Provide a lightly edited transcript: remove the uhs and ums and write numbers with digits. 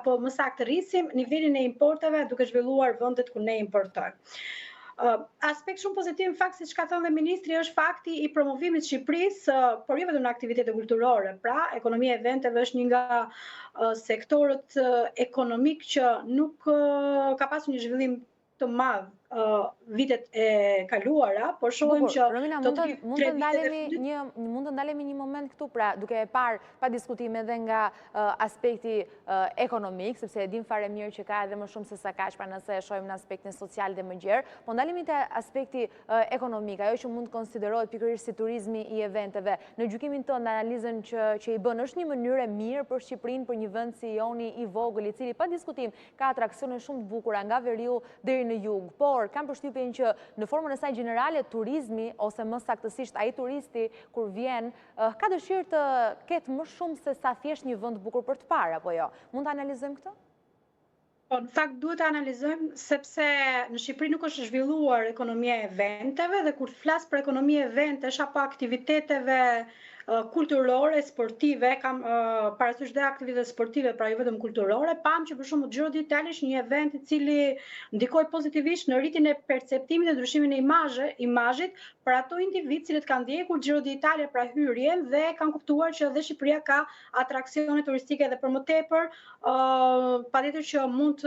apo më saktë rrisim nivelin e importeve duke zhvilluar vendet ku ne importojmë. Aspekt shumë pozitiv në fakt, siç ka thënë dhe ministri, është fakti i promovimit të Shqipërisë, por jo vetëm në aktivitete kulturore. Pra, ekonomia e eventeve është një nga sektorët ekonomik që nuk ka pasur një zhvillim të madh vitet e kaluara, por shohim që Romina, mund të ndalemi një moment këtu, pra duke e parë pa diskutim edhe nga aspekti ekonomik, sepse e dim fare mirë që ka edhe më shumë se sa kaq, pra nëse e shohim në aspektin social dhe më gjerë, po ndalemi te aspekti ekonomik, ajo që mund të konsiderohet pikërisht si turizmi i eventeve. Në gjykimin tënd, analizën që i bën, është një mënyrë e mirë për Shqipërinë, për një vend si joni i vogël, i cili pa diskutim ka atraksione shumë të bukura nga veriu deri në jug, por kam përshtypjen që në formën e saj gjenerale turizmi, ose më saktësisht ai turisti kur vjen, ka dëshirë të ketë më shumë se sa thjesht një vend bukur për të parë, apo jo? Mund të analizojmë këtë? Po, në fakt duhet të analizojmë sepse në Shqipëri nuk është zhvilluar ekonomia e eventeve dhe kur flas për ekonomi e eventesh apo aktiviteteve kulturore, sportive, kam parasysh dhe aktivitete sportive, pra jo vetëm kulturore, pam që për shembull Giro d'Italia është një event i cili ndikoi pozitivisht në rritjen e perceptimit dhe ndryshimin e imazhit për ato individ cilët kanë ndjekur Giro d'Italia pra hyrjen dhe kanë kuptuar që dhe Shqipëria ka atraksione turistike dhe për më tepër, patjetër që mund